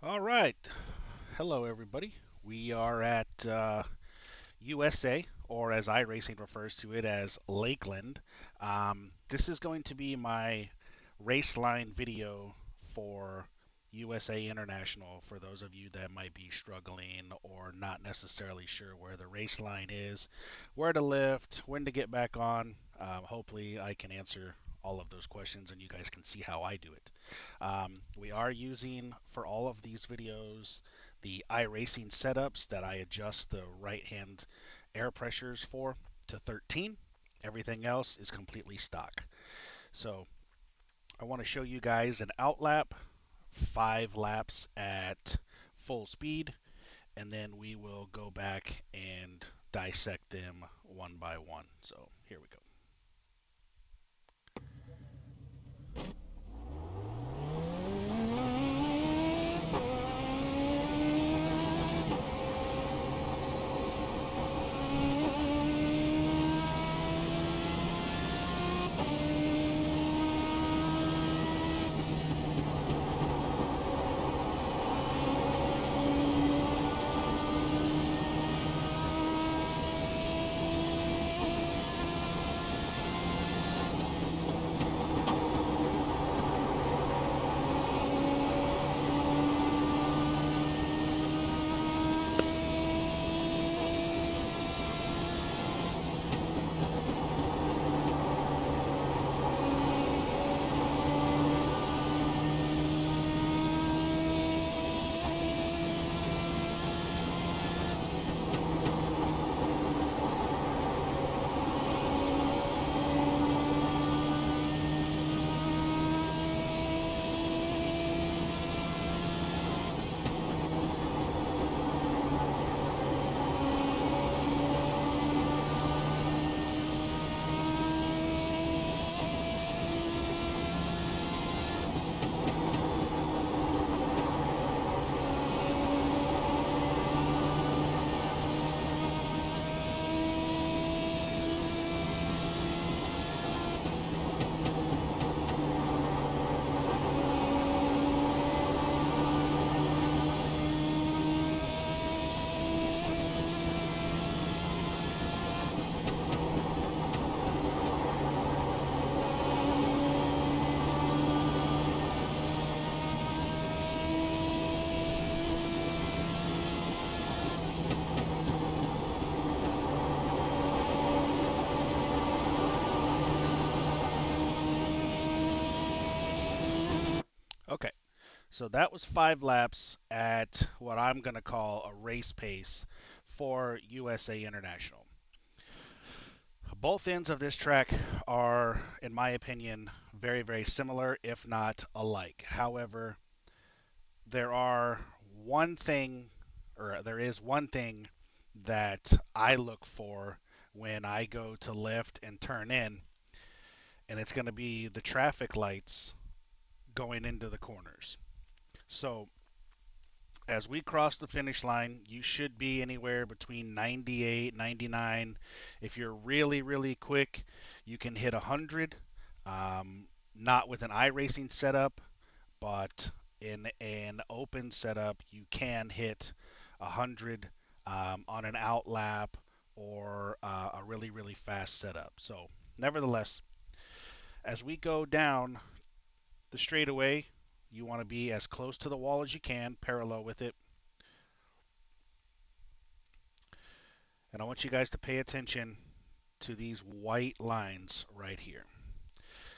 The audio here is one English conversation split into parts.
All right. Hello, everybody. We are at USA, or as iRacing refers to it as Lakeland. This is going to be my race line video for USA International for those of you that might be struggling or not necessarily sure where the race line is, where to lift, when to get back on. Hopefully, I can answer all of those questions and you guys can see how I do it. We are using for all of these videos the iRacing setups that I adjust the right hand air pressures for to 13. Everything else is completely stock. So I want to show you guys an outlap, 5 laps at full speed, and then we will go back and dissect them one by one. So here we go. Okay, so that was 5 laps at what I'm going to call a race pace for USA International. Both ends of this track are, in my opinion, very, very similar, if not alike. However, there are one thing, or there is one thing that I look for when I go to lift and turn in, and it's going to be the traffic lights going into the corners. So as we cross the finish line, you should be anywhere between 98, 99. If you're really, really quick, you can hit 100. Not with an iRacing setup, but in an open setup, you can hit 100 on an outlap or a really, really fast setup. So, nevertheless, as we go down the straightaway, you want to be as close to the wall as you can, parallel with it. And I want you guys to pay attention to these white lines right here.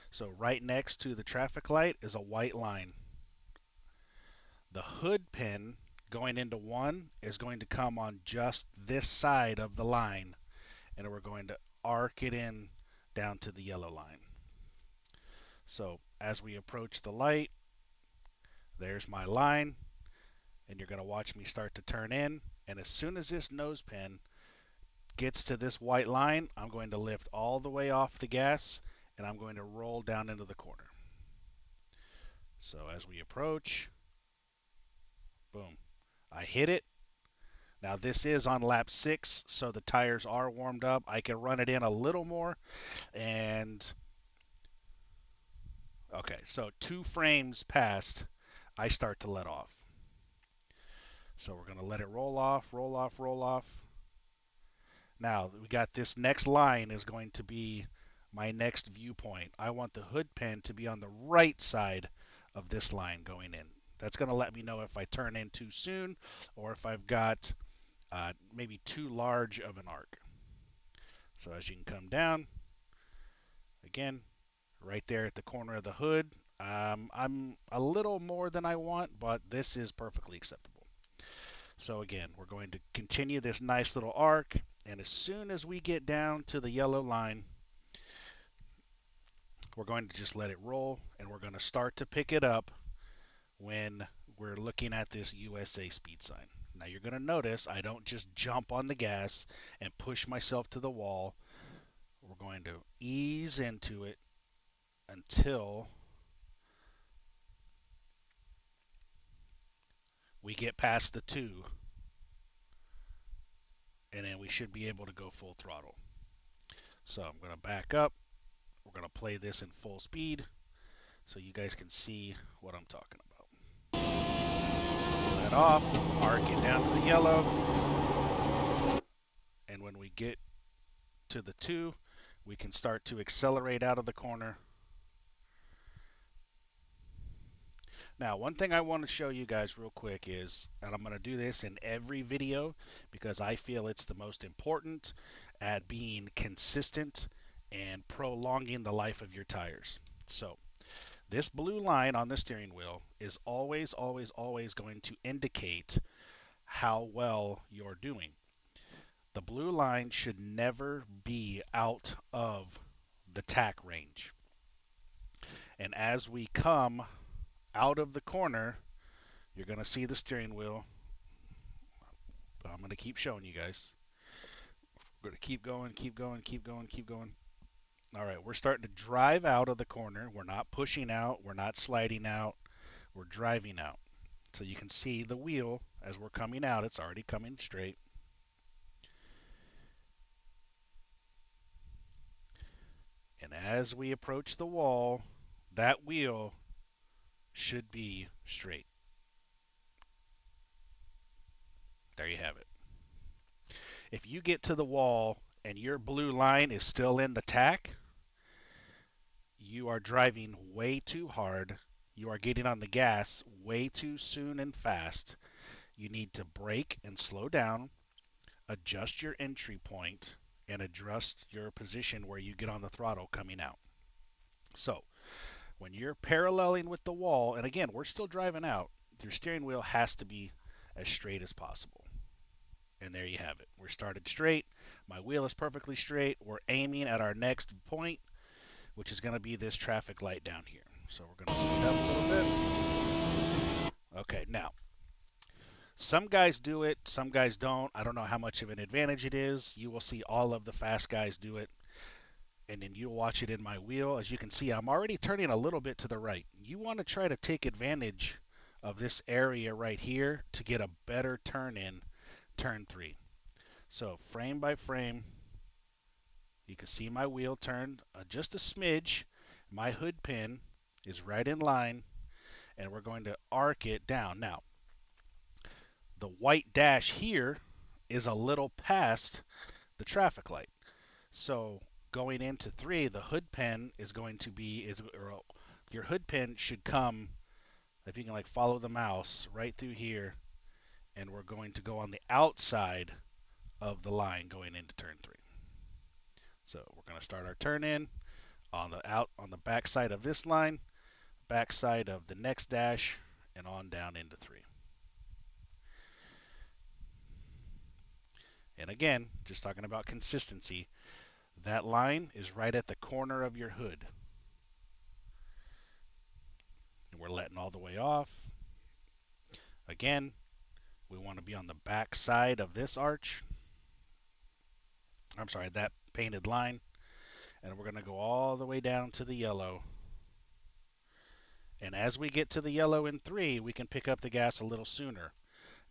So right next to the traffic light is a white line. The hood pin going into 1 is going to come on just this side of the line, and we're going to arc it in down to the yellow line. So as we approach the light, there's my line, and you're going to watch me start to turn in, and as soon as this nose pin gets to this white line, I'm going to lift all the way off the gas and I'm going to roll down into the corner. So as we approach, boom, I hit it. Now this is on lap 6, so the tires are warmed up. I can run it in a little more, and okay, so 2 frames past, I start to let off. So we're going to let it roll off, roll off, roll off. Now we got this next line is going to be my next viewpoint. I want the hood pin to be on the right side of this line going in. That's going to let me know if I turn in too soon or if I've got maybe too large of an arc. So as you can come down, again, right there at the corner of the hood, I'm a little more than I want, but this is perfectly acceptable. So again, we're going to continue this nice little arc, and as soon as we get down to the yellow line, we're going to just let it roll, and we're going to start to pick it up when we're looking at this USA speed sign. Now you're going to notice I don't just jump on the gas and push myself to the wall. We're going to ease into it until we get past the 2, and then we should be able to go full throttle. So I'm going to back up. We're going to play this in full speed so you guys can see what I'm talking about. Let off, arc it down to the yellow, and when we get to the 2, we can start to accelerate out of the corner. Now, one thing I want to show you guys real quick is, and I'm going to do this in every video because I feel it's the most important at being consistent and prolonging the life of your tires. So, this blue line on the steering wheel is always, always, always going to indicate how well you're doing. The blue line should never be out of the tack range. And as we come out of the corner, you're going to see the steering wheel. I'm going to keep showing you guys. We're going to keep going, keep going, keep going, keep going. All right, we're starting to drive out of the corner. We're not pushing out. We're not sliding out. We're driving out. So you can see the wheel as we're coming out. It's already coming straight. And as we approach the wall, that wheel should be straight. There you have it. If you get to the wall and your blue line is still in the tack, you are driving way too hard. You are getting on the gas way too soon and fast. You need to brake and slow down, adjust your entry point, and adjust your position where you get on the throttle coming out. So, when you're paralleling with the wall, and again, we're still driving out, your steering wheel has to be as straight as possible. And there you have it. We're started straight. My wheel is perfectly straight. We're aiming at our next point, which is going to be this traffic light down here. So we're going to speed up a little bit. Okay, now, some guys do it, some guys don't. I don't know how much of an advantage it is. You will see all of the fast guys do it, and then you'll watch it in my wheel. As you can see, I'm already turning a little bit to the right. You want to try to take advantage of this area right here to get a better turn in turn 3. So frame by frame, you can see my wheel turned just a smidge. My hood pin is right in line, and we're going to arc it down. Now, the white dash here is a little past the traffic light. So going into 3, the hood pin is going to be, your hood pin should come, if you can like follow the mouse, right through here, and we're going to go on the outside of the line going into turn 3. So we're going to start our turn in on the back side of this line, back side of the next dash, and on down into 3. And again, just talking about consistency, that line is right at the corner of your hood. And we're letting all the way off. Again, we want to be on the back side of this arch. I'm sorry, that painted line. And we're going to go all the way down to the yellow. And as we get to the yellow in 3, we can pick up the gas a little sooner.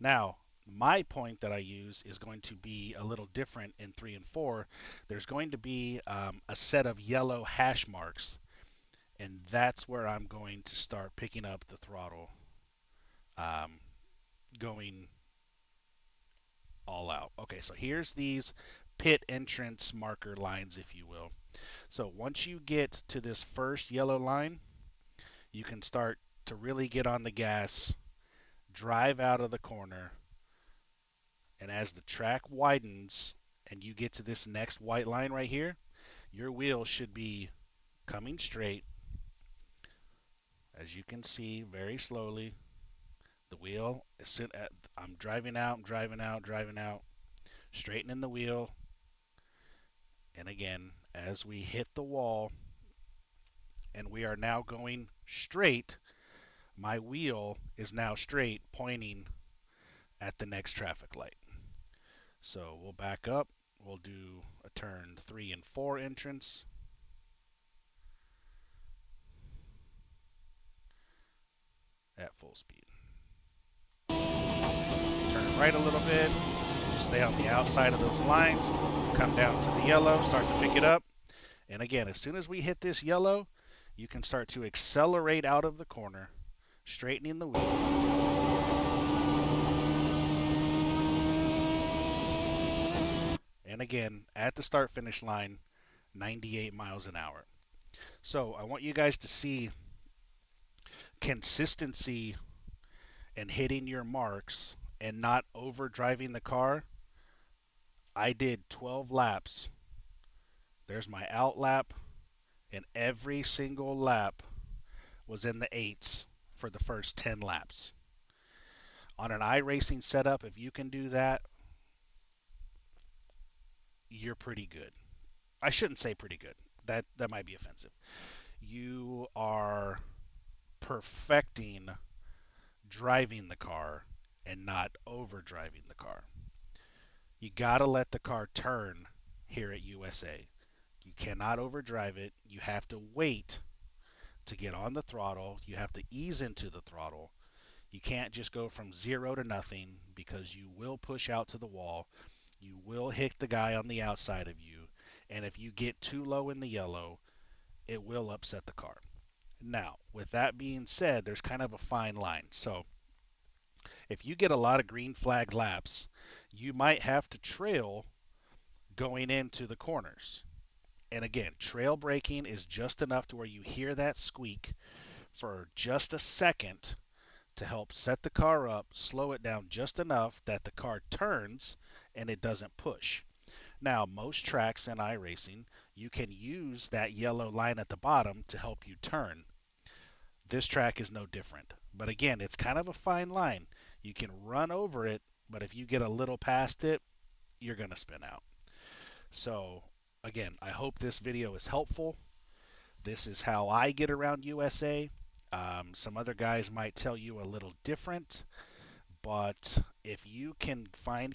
Now, my point that I use is going to be a little different in 3 and 4. There's going to be a set of yellow hash marks, and that's where I'm going to start picking up the throttle, going all out. Okay, so here's these pit entrance marker lines, if you will. So once you get to this first yellow line, you can start to really get on the gas, drive out of the corner, and as the track widens and you get to this next white line right here, your wheel should be coming straight. As you can see, very slowly, the wheel is I'm driving out, I'm driving out, driving out, straightening the wheel. And again, as we hit the wall and we are now going straight, my wheel is now straight, pointing at the next traffic light. So we'll back up. We'll do a turn 3 and 4 entrance. At full speed. Turn it right a little bit. Stay on the outside of those lines. Come down to the yellow. Start to pick it up. And again, as soon as we hit this yellow, you can start to accelerate out of the corner, straightening the wheel. And again, at the start finish line, 98 miles an hour. So I want you guys to see consistency and hitting your marks and not over driving the car. I did 12 laps. There's my out lap, and every single lap was in the eights for the first 10 laps. On an iRacing setup, if you can do that, you're pretty good. I shouldn't say pretty good. That might be offensive. You are perfecting driving the car and not over driving the car. You got to let the car turn here at USA. You cannot overdrive it. You have to wait to get on the throttle. You have to ease into the throttle. You can't just go from 0 to nothing because you will push out to the wall. You will hit the guy on the outside of you. And if you get too low in the yellow, it will upset the car. Now, with that being said, there's kind of a fine line. So if you get a lot of green flag laps, you might have to trail going into the corners. And again, trail braking is just enough to where you hear that squeak for just a second to help set the car up, slow it down just enough that the car turns and it doesn't push. Now, most tracks in iRacing, you can use that yellow line at the bottom to help you turn. This track is no different. But again, it's kind of a fine line. You can run over it, but if you get a little past it, you're going to spin out. So, again, I hope this video is helpful. This is how I get around USA. Some other guys might tell you a little different, but if you can find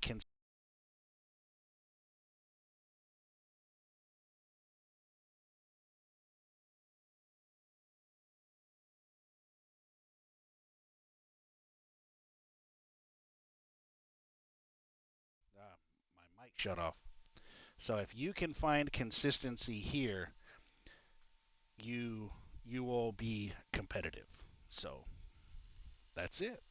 my mic shut off. So if you can find consistency here, you you will be competitive. So that's it.